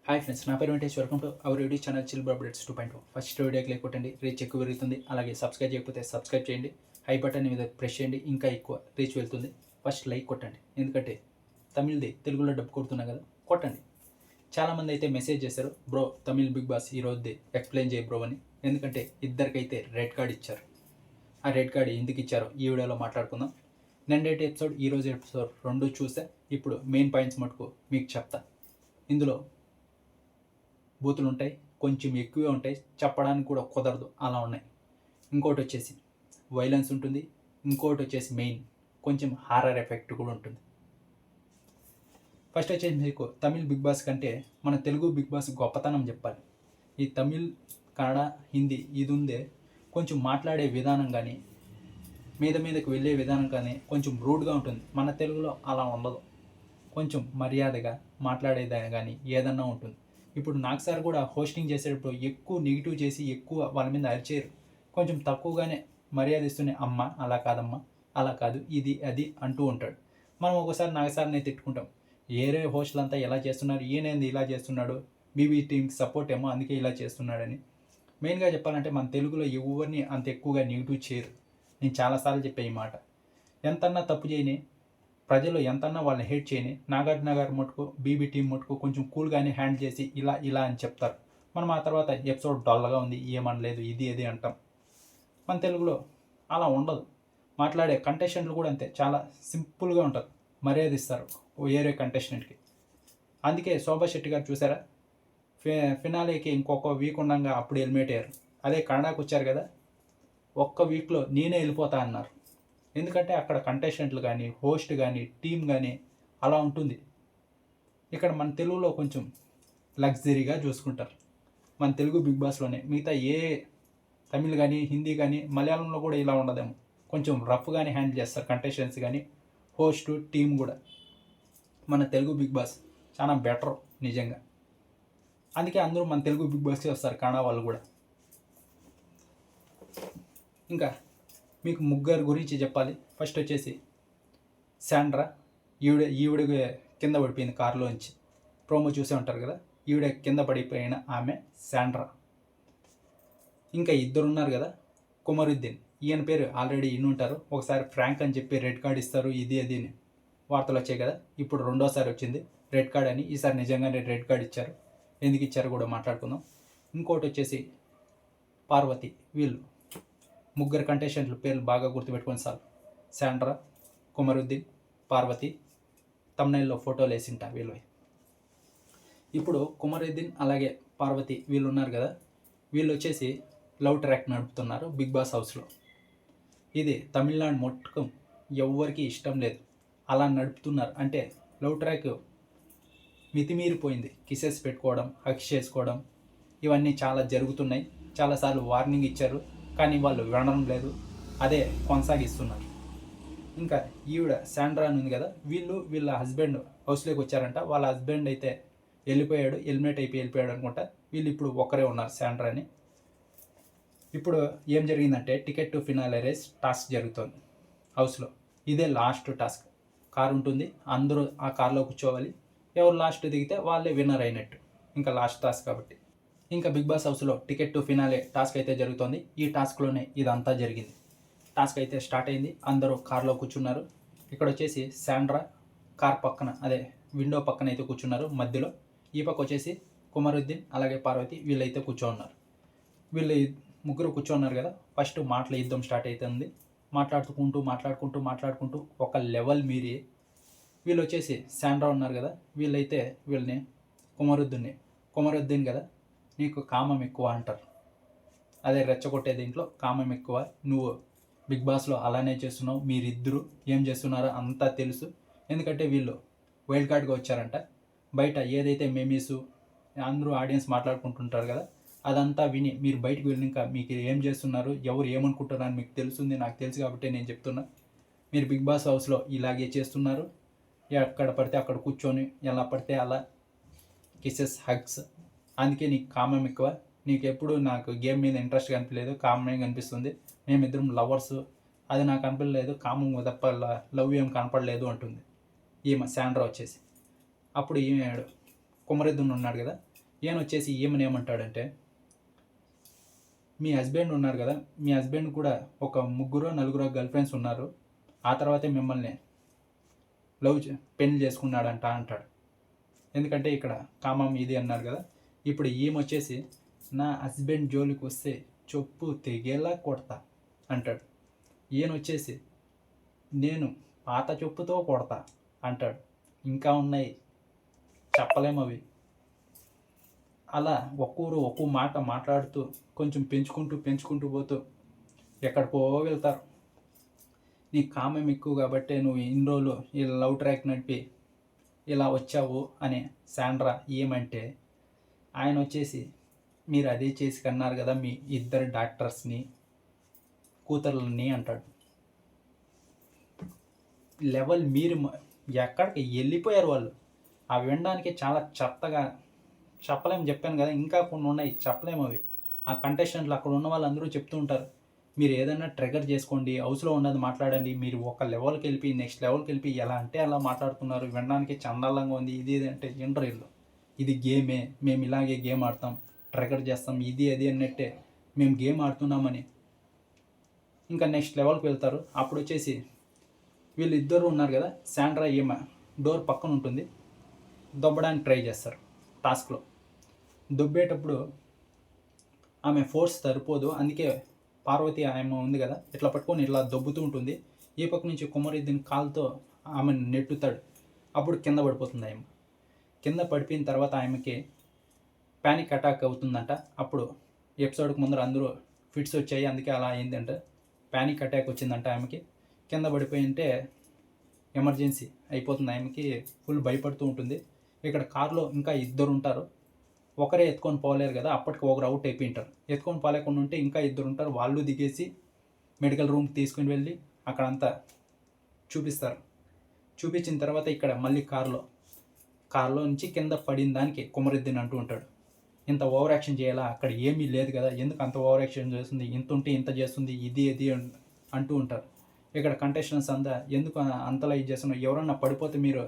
Hi friends, నా పేరు Venkatesh. Welcome to our YouTube channel chill updates 2.0. First వీడియోకి like కొట్టండి, రీచ్ ఎక్కువ పెరుగుతుంది. అలాగే సబ్స్క్రైబ్ చేయకపోతే సబ్స్క్రైబ్ చేయండి, హై బటన్ మీద ప్రెస్ చేయండి, ఇంకా ఎక్కువ రీచ్ వెళ్తుంది. ఫస్ట్ లైక్ కొట్టండి, ఎందుకంటే తమిళ్ది తెలుగులో డబ్బు కొడుతున్నా కదా, కొట్టండి. చాలామంది అయితే మెసేజ్ చేశారు, బ్రో తమిళ్ బిగ్ బాస్ ఈరోజుది ఎక్స్ప్లెయిన్ చేయ బ్రో అని. ఎందుకంటే ఇద్దరికైతే రెడ్ కార్డ్ ఇచ్చారు. ఆ రెడ్ కార్డ్ ఎందుకు ఇచ్చారో ఈ వీడియోలో మాట్లాడుకుందాం. నిన్నటి ఎపిసోడ్, ఈరోజు ఎపిసోడ్ రెండు చూస్తే ఇప్పుడు మెయిన్ పాయింట్స్ మటుకు మీకు చెప్తా. ఇందులో బూతులు ఉంటాయి, కొంచెం ఎక్కువే ఉంటాయి, చెప్పడానికి కూడా కుదరదు, అలా ఉన్నాయి. ఇంకోటి వచ్చేసి వైలెన్స్ ఉంటుంది, ఇంకోటి వచ్చేసి మెయిన్ కొంచెం హారర్ ఎఫెక్ట్ కూడా ఉంటుంది. ఫస్ట్ వచ్చేసి మీకు తమిళ్ బిగ్ బాస్ కంటే మన తెలుగు బిగ్ బాస్ గొప్పతనం చెప్పాలి. ఈ తమిళ్, కన్నడ, హిందీ ఇది ఉందే, కొంచెం మాట్లాడే విధానం కానీ మీదకి వెళ్ళే విధానం కానీ కొంచెం రూడ్గా ఉంటుంది. మన తెలుగులో అలా ఉండదు, కొంచెం మర్యాదగా మాట్లాడేదాన్ని కానీ ఏదన్నా ఉంటుంది. ఇప్పుడు నాకు సార్ కూడా హోస్టింగ్ చేసేటప్పుడు ఎక్కువ నెగిటివ్ చేసి ఎక్కువ వాళ్ళ మీద అరిచేయరు, కొంచెం తక్కువగానే మర్యాద ఇస్తూనే అమ్మ అలా కాదమ్మా, అలా కాదు, ఇది అది అంటూ ఉంటాడు. మనం ఒకసారి నాగసారిని తిట్టుకుంటాం, ఏరే హోస్టులు అంతా ఎలా చేస్తున్నారు, ఈయనేంది ఇలా చేస్తున్నాడు, బీబీ టీంకి సపోర్ట్ ఏమో అందుకే ఇలా చేస్తున్నాడని. మెయిన్గా చెప్పాలంటే మన తెలుగులో ఎవరిని అంత ఎక్కువగా నెగిటివ్ చేయరు. నేను చాలాసార్లు చెప్పే ఈ మాట. ఎంతన్నా తప్పు చేయని, ప్రజలు ఎంతన్నా వాళ్ళని హేట్ చేయని, నాగార్జున గారు మటుకు బీబీ టీం మటుకు కొంచెం కూల్గానే హ్యాండిల్ చేసి ఇలా ఇలా అని చెప్తారు. మనం ఆ తర్వాత ఎపిసోడ్ డల్గా ఉంది, ఏమనలేదు, ఇది ఇది అంటాం. మన తెలుగులో అలా ఉండదు. మాట్లాడే కంటెస్టెంట్లు కూడా అంతే, చాలా సింపుల్గా ఉంటారు, మర్యాద ఇస్తారు వేరే కంటెస్టెంట్కి. అందుకే శోభా శెట్టి గారు చూసారా, ఫినాలేకి ఇంకొక వీక్ ఉండగా అప్పుడు ఎలిమినేట్ అయ్యారు. అదే కన్నడకు వచ్చారు కదా, ఒక్క వీక్లో నేనే వెళ్ళిపోతా అన్నారు. ఎందుకంటే అక్కడ కంటెస్టెంట్లు కానీ, హోస్ట్ కానీ, టీం కానీ అలా ఉంటుంది. ఇక్కడ మన తెలుగులో కొంచెం లగ్జరీగా చూసుకుంటారు. మన తెలుగు బిగ్ బాస్లోనే, మిగతా ఏ తమిళ్ కానీ, హిందీ కానీ, మలయాళంలో కూడా ఇలా ఉండదేమో, కొంచెం రఫ్గానే హ్యాండిల్ చేస్తారు కంటెస్టెంట్స్ కానీ, హోస్ట్ టీం కూడా. మన తెలుగు బిగ్ బాస్ చాలా బెటర్ నిజంగా. అందుకే అందరూ మన తెలుగు బిగ్ బాస్కి వస్తారు, కన్నడ వాళ్ళు కూడా. ఇంకా మీకు ముగ్గురు గురించి చెప్పాలి. ఫస్ట్ వచ్చేసి శాండ్రా, ఈవిడ కింద పడిపోయింది కారులోంచి, ప్రోమో చూసే ఉంటారు కదా, ఈవిడ కింద పడిపోయిన ఆమె శాండ్రా. ఇంకా ఇద్దరు ఉన్నారు కదా, కుమరుద్దీన్, ఈయన పేరు ఆల్రెడీ ఉంటారు. ఒకసారి ఫ్రాంక్ అని చెప్పి రెడ్ కార్డ్ ఇస్తారు, ఇది అది అని వార్తలు వచ్చాయి కదా, ఇప్పుడు రెండోసారి వచ్చింది రెడ్ కార్డ్ అని. ఈసారి నిజంగానే రెడ్ కార్డ్ ఇచ్చారు, ఎందుకు ఇచ్చారో కూడా మాట్లాడుకుందాం. ఇంకోటి వచ్చేసి పార్వతి. వీళ్ళు ముగ్గురు కంటెస్టెంట్లు పేర్లు బాగా గుర్తుపెట్టుకొని సార్, శాండ్రా, కుమరుద్దీన్, పార్వతి. తమ్నైల్లో ఫోటోలు వేసింటా వీళ్ళు. ఇప్పుడు కుమరుద్దీన్ అలాగే పార్వతి వీళ్ళు ఉన్నారు కదా, వీళ్ళు వచ్చేసి లవ్ ట్రాక్ నడుపుతున్నారు బిగ్ బాస్ హౌస్లో. ఇది తమిళనాడు మొత్తం ఎవ్వరికి ఇష్టం లేదు, అలా నడుపుతున్నారు. అంటే లవ్ ట్రాక్ మితిమీరిపోయింది, కిసెస్ పెట్టుకోవడం, హక్స్ చేసుకోవడం, ఇవన్నీ చాలా జరుగుతున్నాయి. చాలాసార్లు వార్నింగ్ ఇచ్చారు, కానీ వాళ్ళు వినడం లేదు, అదే కొనసాగిస్తున్నారు. ఇంకా ఈవిడ శాండ్రా అని ఉంది కదా, వీళ్ళ హస్బెండ్ హౌస్లోకి వచ్చారంట. వాళ్ళ హస్బెండ్ అయితే వెళ్ళిపోయాడు, ఎలిమినేట్ అయిపోయి వెళ్ళిపోయాడు అనుకుంటా. వీళ్ళు ఇప్పుడు ఒక్కరే ఉన్నారు, శాండ్రా అని. ఇప్పుడు ఏం జరిగిందంటే, ticket to finale race task జరుగుతుంది హౌస్లో. ఇదే లాస్ట్ టాస్క్. కార్ ఉంటుంది, అందరూ ఆ కార్లో కూర్చోవాలి, ఎవరు లాస్ట్ దిగితే వాళ్ళే విన్నర్ అయినట్టు. ఇంకా లాస్ట్ టాస్క్ కాబట్టి. ఇంకా బిగ్ బాస్ హౌస్లో టికెట్ టు ఫినాలే టాస్క్ అయితే జరుగుతుంది. ఈ టాస్క్లోనే ఇదంతా జరిగింది. టాస్క్ అయితే స్టార్ట్ అయింది, అందరూ కార్లో కూర్చున్నారు. ఇక్కడ వచ్చేసి శాండ్రా కార్ పక్కన, అదే విండో పక్కన అయితే కూర్చున్నారు మధ్యలో. ఈ పక్క వచ్చేసి కుమరుద్దీన్ అలాగే పార్వతి వీళ్ళైతే కూర్చోన్నారు. వీళ్ళు ముగ్గురు కూర్చోన్నారు కదా, ఫస్ట్ మాటల యుద్ధం స్టార్ట్ అవుతుంది. మాట్లాడుకుంటూ ఒక లెవెల్ మీరి వీళ్ళు వచ్చేసి శాండ్రా ఉన్నారు కదా, వీళ్ళైతే వీళ్ళని కుమరుద్దీన్ కదా, నీకు కామం ఎక్కువ అంటారు. అదే రెచ్చగొట్టే దీంట్లో కామం ఎక్కువ, నువ్వు బిగ్ బాస్లో అలానే చేస్తున్నావు, మీరిద్దరూ ఏం చేస్తున్నారో అంతా తెలుసు. ఎందుకంటే వీళ్ళు వైల్డ్ కార్డ్గా వచ్చారంట. బయట ఏదైతే మెమీసు అందరూ ఆడియన్స్ మాట్లాడుకుంటుంటారు కదా, అదంతా విని మీరు బయటకు వెళ్ళినాక మీకు ఏం చేస్తున్నారు, ఎవరు ఏమనుకుంటున్నారని మీకు తెలుస్తుంది, నాకు తెలుసు కాబట్టి నేను చెప్తున్నా. మీరు బిగ్ బాస్ హౌస్లో ఇలాగే చేస్తున్నారు, ఎక్కడ పడితే అక్కడ కూర్చొని ఎలా పడితే అలా కిసెస్, హగ్స్. అందుకే నీకు కామం ఎక్కువ, నీకు ఎప్పుడు నాకు గేమ్ మీద ఇంట్రెస్ట్ కనిపించలేదు, కామమే కనిపిస్తుంది, మేమిద్దరం లవర్స్, అది నాకు కనిపించలేదు, కామం తప్ప లవ్ ఏం కనపడలేదు అంటుంది ఈమె శాండ్రా వచ్చేసి. అప్పుడు ఈమె కుమరుద్దీన్ ఉన్నాడు కదా, ఈయన వచ్చేసి ఏమని ఏమంటాడంటే, మీ హస్బెండ్ ఉన్నారు కదా, మీ హస్బెండ్ కూడా ఒక 3 4 గర్ల్ ఫ్రెండ్స్ ఉన్నారు, ఆ తర్వాతే మిమ్మల్ని పెళ్లి చేసుకున్నాడంట అంటాడు. ఎందుకంటే ఇక్కడ కామం ఇది అన్నారు కదా. ఇప్పుడు ఈమె నా హస్బెండ్ జోలికి వస్తే చెప్పు తెగేలా కొడతా అంటాడు. ఈయన నేను పాత చెప్పుతో కొడతా అంటాడు. ఇంకా ఉన్నాయి, చెప్పలేము అవి. అలా ఒక్కొరు ఒక్కో మాట మాట్లాడుతూ కొంచెం పెంచుకుంటూ పోతూ ఎక్కడికో వెళ్తారు. నీ కామం ఎక్కువ కాబట్టే నువ్వు ఇన్ని రోజులు ఈ లవ్ ట్రాక్ నడిపి ఇలా వచ్చావు అని శాండ్రా ఏమంటే, ఆయన మీరు అదే చేసి కన్నారు కదా మీ 2 డాక్టర్స్ని కూతుర్లని అంటాడు. లెవెల్ మీరు ఎక్కడికి వెళ్ళిపోయారు వాళ్ళు. అవి వినడానికి చాలా చెత్తగా, చెప్పలేము, చెప్పాను కదా. ఇంకా కొన్ని ఉన్నాయి, చెప్పలేము అవి. ఆ కంటెస్టెంట్లు అక్కడ ఉన్న వాళ్ళందరూ చెప్తూ ఉంటారు, మీరు ఏదైనా ట్రిగర్ చేసుకోండి, హౌస్లో ఉన్నది మాట్లాడండి, మీరు ఒక లెవెల్కి వెళ్ళి నెక్స్ట్ లెవెల్కి వెళ్ళి ఎలా అంటే అలా మాట్లాడుతున్నారు, వినడానికి చండాలంగా ఉంది, ఇది అంటే ఇంటర్వ్యూలో ఇది గేమే, మేము ఇలాగే గేమ్ ఆడతాం, ట్రిగర్ చేస్తాం, ఇది అది అన్నట్టే మేము గేమ్ ఆడుతున్నామని ఇంకా నెక్స్ట్ లెవెల్కి వెళ్తారు. అప్పుడు వీళ్ళిద్దరూ ఉన్నారు కదా, శాండ్రా ఈమె డోర్ పక్కన ఉంటుంది, దొబ్బడానికి ట్రై చేస్తారు. టాస్క్లో దొబ్బేటప్పుడు ఆమె ఫోర్స్ సరిపోదు, అందుకే పార్వతి ఆమె ఉంది కదా, ఇట్లా పట్టుకొని ఇట్లా దొబ్బుతూ ఉంటుంది. ఈ పక్క నుంచి కుమరుద్దీన్ కాలుతో ఆమెను నెట్టుతాడు. అప్పుడు కింద పడిపోతుంది. ఆమె కింద పడిపోయిన తర్వాత ఆమెకి ప్యానిక్ అటాక్ అవుతుందంట. అప్పుడు ఎపిసోడ్కి ముందర అందరూ ఫిట్స్ వచ్చాయి, అందుకే అలా అయిందంట, ప్యానిక్ అటాక్ వచ్చిందంట ఆమెకి. కింద పడిపోయింటే ఎమర్జెన్సీ అయిపోతుంది, ఆమెకి ఫుల్ భయపడుతూ ఉంటుంది. ఇక్కడ కారులో ఇంకా 2 ఉంటారు, ఒకరే ఎత్తుకొని పోలేరు కదా, అప్పటికి ఒకరు అవుట్ అయిపోయి ఉంటారు. ఎత్తుకొని పోలేకుండా ఉంటే ఇంకా 2 ఉంటారు, వాళ్ళు దిగేసి మెడికల్ రూమ్కి తీసుకుని వెళ్ళి అక్కడంతా చూపిస్తారు. చూపించిన తర్వాత ఇక్కడ మళ్ళీ కారులో నుంచి కింద పడిన దానికి కుమరుద్దీన్ అంటూ ఉంటాడు, ఇంత ఓవర్ యాక్షన్ చేయాలా, అక్కడ ఏమీ లేదు కదా, ఎందుకు అంత ఓవర్ యాక్షన్ చేస్తుంది, ఇంత ఉంటే ఇంత చేస్తుంది, ఇది అంటూ ఉంటారు. ఇక్కడ కంటెస్టెంట్స్ అంతా ఎందుకు అంతలా ఇది చేస్తున్నారు, ఎవరన్నా పడిపోతే మీరు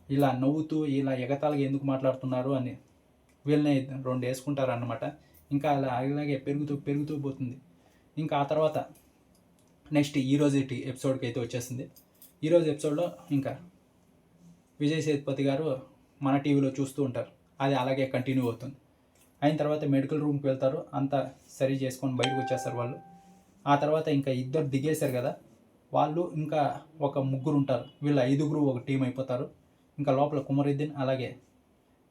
ఇలా నవ్వుతూ ఇలా ఎగతాళిగా ఎందుకు మాట్లాడుతున్నారు అని వీళ్ళని 2 వేసుకుంటారు అన్నమాట. ఇంకా అలాగే పెరుగుతూ పోతుంది. ఇంకా ఆ తర్వాత నెక్స్ట్ ఈరోజు ఎపిసోడ్కి అయితే వచ్చేసింది. ఈరోజు ఎపిసోడ్లో ఇంకా విజయ్ సేతుపతి గారు మన టీవీలో చూస్తూ ఉంటారు, అది అలాగే కంటిన్యూ అవుతుంది. అయిన తర్వాత మెడికల్ రూమ్కి వెళ్తారు, అంతా సరి చేసుకొని బయటకు వచ్చేస్తారు వాళ్ళు. ఆ తర్వాత ఇంకా 2 దిగేశారు కదా, వాళ్ళు ఇంకా ఒక 3 ఉంటారు, వీళ్ళు 5 ఒక టీం అయిపోతారు. ఇంకా లోపల కుమరుద్దీన్ అలాగే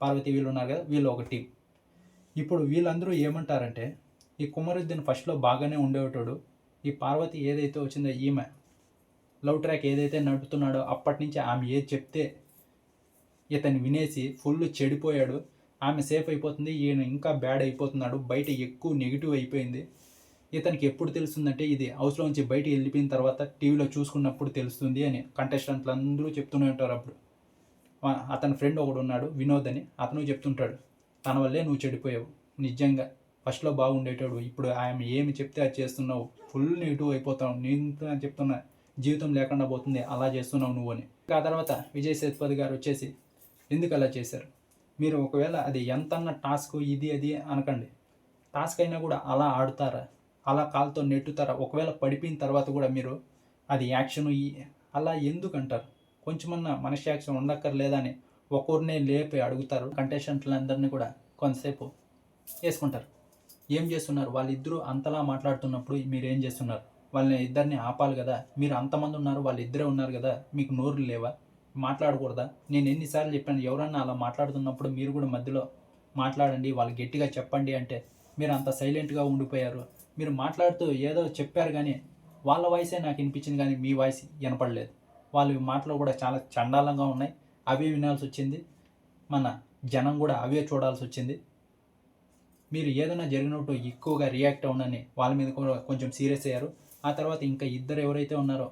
పార్వతి వీళ్ళు ఉన్నారు కదా, వీళ్ళు ఒక టీం. ఇప్పుడు వీళ్ళందరూ ఏమంటారంటే, ఈ కుమరుద్దీన్ ఫస్ట్లో బాగానే ఉండేవాడు, ఈ పార్వతి ఏదైతే వచ్చిందో ఈమె లవ్ ట్రాక్ ఏదైతే నడుపుతున్నాడో అప్పటి నుంచి ఆమె ఏది చెప్తే ఇతను వినేసి ఫుల్ చెడిపోయాడు, ఆమె సేఫ్ అయిపోతుంది, ఈయన ఇంకా బ్యాడ్ అయిపోతున్నాడు, బయట ఎక్కువ నెగిటివ్ అయిపోయింది. ఇతనికి ఎప్పుడు తెలుస్తుందంటే ఇది హౌస్లో నుంచి బయటికి వెళ్ళిపోయిన తర్వాత టీవీలో చూసుకున్నప్పుడు తెలుస్తుంది అని కంటెస్టెంట్లు అందరూ చెప్తూనే ఉంటారు. అప్పుడు అతని ఫ్రెండ్ ఒకడు ఉన్నాడు వినోద్ అని, అతను చెప్తుంటాడు, తన వల్లే నువ్వు చెడిపోయావు, నిజంగా ఫస్ట్లో బాగుండేటాడు, ఇప్పుడు ఆమె ఏమి చెప్తే అది చేస్తున్నావు, ఫుల్ నెగిటివ్ అయిపోతావు, నేను చెప్తున్నా జీవితం లేకుండా పోతుంది, అలా చేస్తున్నావు నువ్వు అని. ఆ తర్వాత విజయ్ సేతుపతి గారు ఎందుకు అలా చేశారు, మీరు ఒకవేళ అది ఎంతన్న టాస్క్ ఇది అది అనకండి, టాస్క్ అయినా కూడా అలా ఆడుతారా, అలా కాలుతో నెట్టుతారా, ఒకవేళ పడిపోయిన తర్వాత కూడా మీరు అది యాక్షన్ అలా ఎందుకు అంటారు, కొంచెమన్నా మనసు యాక్షన్ ఉండక్కర్లేదా అని ఒకరినే లేపి అడుగుతారు. కంటెస్టెంట్లందరినీ కూడా కొంతసేపు వేసుకుంటారు. ఏం చేస్తున్నారు, వాళ్ళిద్దరూ అంతలా మాట్లాడుతున్నప్పుడు మీరేం చేస్తున్నారు, వాళ్ళని ఇద్దరిని ఆపాలి కదా, మీరు అంతమంది ఉన్నారు, వాళ్ళు ఇద్దరే ఉన్నారు కదా, మీకు నోరు లేవా, మాట్లాడకూడదా, నేను ఎన్నిసార్లు చెప్పాను, ఎవరన్నా అలా మాట్లాడుతున్నప్పుడు మీరు కూడా మధ్యలో మాట్లాడండి, వాళ్ళు గట్టిగా చెప్పండి అంటే మీరు అంత సైలెంట్గా ఉండిపోయారు. మీరు మాట్లాడుతూ ఏదో చెప్పారు కానీ వాళ్ళ వాయిసే నాకు వినిపించింది కానీ మీ వాయిస్ వినపడలేదు. వాళ్ళ మాటలు కూడా చాలా చండాలంగా ఉన్నాయి, అవే వినాల్సి వచ్చింది, మన జనం కూడా అవే చూడాల్సి వచ్చింది. మీరు ఏదైనా జరిగినట్టు ఎక్కువగా రియాక్ట్ అవ్వనని వాళ్ళ మీద కూడా కొంచెం సీరియస్ అయ్యారు. ఆ తర్వాత ఇంకా 2 ఎవరైతే ఉన్నారో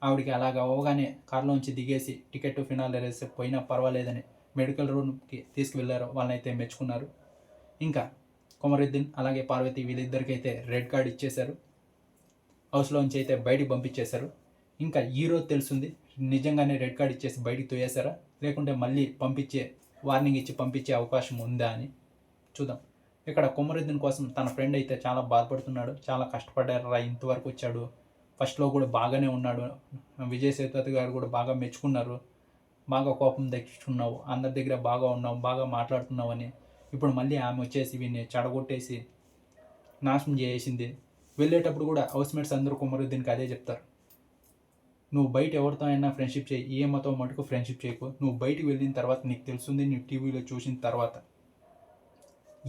ఆవిడకి అలాగ అవ్వగానే కారులోంచి దిగేసి టికెట్ ఫినాలే రేసి పోయినా పర్వాలేదని మెడికల్ రూమ్కి తీసుకువెళ్ళారు, వాళ్ళనైతే మెచ్చుకున్నారు. ఇంకా కుమరుద్దీన్ అలాగే పార్వతి వీళ్ళిద్దరికైతే రెడ్ కార్డ్ ఇచ్చేశారు, హౌస్లోంచి అయితే బయటికి పంపించేశారు. ఇంకా ఈరోజు తెలుస్తుంది నిజంగానే రెడ్ కార్డ్ ఇచ్చేసి బయటికి తోయేశారా, లేకుంటే మళ్ళీ వార్నింగ్ ఇచ్చి పంపించే అవకాశం ఉందా అని. చూద్దాం. ఇక్కడ కొమరుద్దీన్ కోసం తన ఫ్రెండ్ అయితే చాలా బాధపడుతున్నాడు. చాలా కష్టపడ్డారా ఇంతవరకు వచ్చాడు, ఫస్ట్‌లో కూడా బాగానే ఉన్నాడు. విజయ్ సేతుపతి గారు కూడా బాగా మెచ్చుకున్నారు. బాగా కోపం తెచ్చుకున్నావు, అందరి దగ్గర బాగా ఉన్నావు, బాగా మాట్లాడుతున్నావు అని. ఇప్పుడు మళ్ళీ ఆమె వచ్చేసి వీడిని చెడగొట్టేసి నాశనం చేసేసింది. వెళ్ళేటప్పుడు కూడా హౌస్‌మేట్స్ అందరూ కొమరుద్దీన్‌కి అదే చెప్తారు. నువ్వు బయట ఎవరితో అయినా ఫ్రెండ్‌షిప్ చెయ్యి, ఈమెతో మటుకు ఫ్రెండ్‌షిప్ చేయకు. నువ్వు బయటికి వెళ్ళిన తర్వాత నీకు తెలుస్తుంది, నువ్వు టీవీలో చూసిన తర్వాత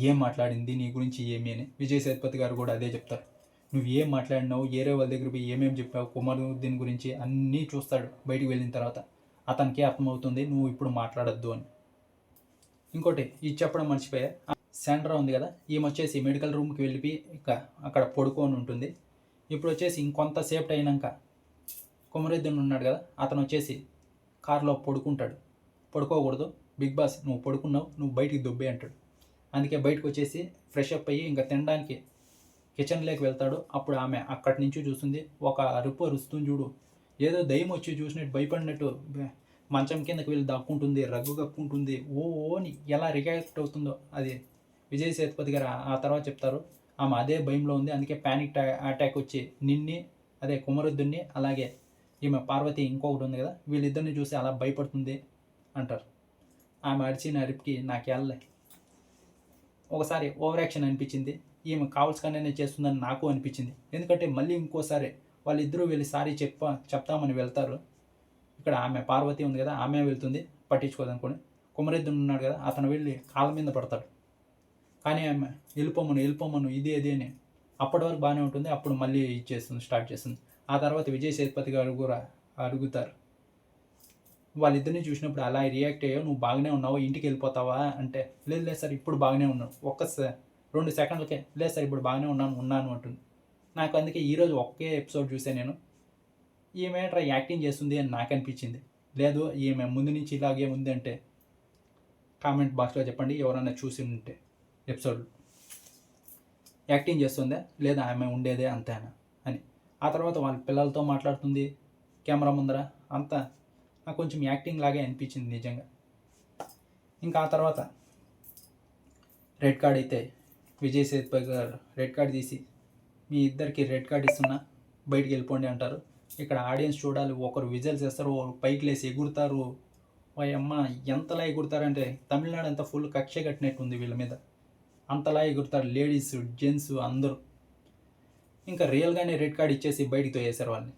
ఏం మాట్లాడింది నీ గురించి ఏమి అని. విజయ్ సేతుపతి గారు కూడా అదే చెప్తారు. నువ్వు ఏం మాట్లాడినావు, ఏరే వాళ్ళ దగ్గర పోయి ఏమేమి చెప్పావు కొమరుద్దీన్ గురించి అన్నీ చూస్తాడు బయటికి వెళ్ళిన తర్వాత. అతనికి అర్థమవుతుంది నువ్వు ఇప్పుడు మాట్లాడొద్దు అని. ఇంకోటి ఇది చెప్పడం మర్చిపోయా, శాండ్రా ఉంది కదా, ఈమె వచ్చేసి మెడికల్ రూమ్కి వెళ్ళిపోయి అక్కడ పడుకొని ఉంటుంది. ఇప్పుడు వచ్చేసి ఇంకొంతసేపు అయినాక కొమరుద్దీన్ ఉన్నాడు కదా, అతను వచ్చేసి కారులో పడుకుంటాడు. పడుకోకూడదు బిగ్ బాస్, నువ్వు పడుకున్నావు, నువ్వు బయటికి దుబ్బే అంటాడు. అందుకే బయటకు వచ్చేసి ఫ్రెష్ అప్ అయ్యి ఇంకా తినడానికి కిచెన్లోకి వెళ్తాడు. అప్పుడు ఆమె అక్కడి నుంచి చూస్తుంది, ఒక అరుపు అరుస్తుంది చూడు, ఏదో దయ్యం వచ్చి చూసినట్టు భయపడినట్టు మంచం కిందకి వెళ్ళి దాక్కుంటుంది, రగ్గు కప్పుకుంటుంది. ఓ అని ఎలా రియాక్ట్ అవుతుందో అది విజయ్ సేతుపతి గారు ఆ తర్వాత చెప్తారు. ఆమె అదే భయంలో ఉంది, అందుకే ప్యానిక్ అటాక్ వచ్చి నిన్ని అదే కుమరుద్దుని అలాగే ఈమె పార్వతి ఇంకొకటి ఉంది కదా, వీళ్ళిద్దరిని చూసి అలా భయపడుతుంది అంటారు. ఆమె అరిచిన అరుపుకి నాకు వెళ్ళలే, ఒకసారి ఓవర్ యాక్షన్ అనిపించింది, ఈమె కావాల్సుగానే చేస్తుందని నాకు అనిపించింది. ఎందుకంటే మళ్ళీ ఇంకోసారి వాళ్ళిద్దరూ వెళ్ళి సారీ చెప్తామని వెళ్తారు. ఇక్కడ ఆమె పార్వతి ఉంది కదా, ఆమె వెళ్తుంది పట్టించుకోదనుకోని. కుమరుద్దీన్ ఉన్నాడు కదా, అతను వెళ్ళి కాళ్ళ మీద పడతాడు. కానీ ఆమె వెళ్ళిపోమను ఇది అది అని అప్పటి వరకు బాగానే ఉంటుంది. అప్పుడు మళ్ళీ ఇచ్చేస్తుంది, స్టార్ట్ చేస్తుంది. ఆ తర్వాత విజయ్ సేతుపతి గారు కూడా అడుగుతారు, వాళ్ళిద్దరిని చూసినప్పుడు అలా రియాక్ట్ అయ్యావు, నువ్వు బాగానే ఉన్నావు, ఇంటికి వెళ్ళిపోతావా అంటే, లేదు సార్ ఇప్పుడు బాగానే ఉన్నాను, 2 సెకండ్లకే లేదు సార్ ఇప్పుడు బాగానే ఉన్నాను అంటుంది. నాకు అందుకే ఈరోజు ఒకే ఎపిసోడ్ చూసే నేను, ఈమె యాక్టింగ్ చేస్తుంది అని నాకు అనిపించింది. లేదు ఈమె ముందు నుంచి ఇలాగే ఉంది అంటే కామెంట్ బాక్స్లో చెప్పండి, ఎవరైనా చూసి ఉంటే ఎపిసోడ్ యాక్టింగ్ చేస్తుందా లేదా ఆమె ఉండేదే అంతేనా అని. ఆ తర్వాత వాళ్ళ పిల్లలతో మాట్లాడుతుంది కెమెరా ముందర, అంతా నాకు కొంచెం యాక్టింగ్ లాగే అనిపించింది నిజంగా. ఇంకా ఆ తర్వాత రెడ్ కార్డ్ అయితే విజయ్ సేతుపతి గారు రెడ్ కార్డ్ తీసి మీ ఇద్దరికి రెడ్ కార్డ్ ఇస్తున్నా బయటికి వెళ్ళిపోండి అంటారు. ఇక్కడ ఆడియన్స్ చూడాలి, ఒకరు విజల్స్ వేస్తారు, ఒకరు పైకి లేసి ఎగురుతారు. అమ్మ ఎంతలా ఎగురుతారంటే తమిళనాడు అంతా ఫుల్ కక్ష కట్టినట్టు ఉంది వీళ్ళ మీద, అంతలా ఎగురుతారు లేడీస్ జెంట్స్ అందరూ. ఇంకా రియల్గానే రెడ్ కార్డ్ ఇచ్చేసి బయటికి తోయేశారు వాళ్ళని.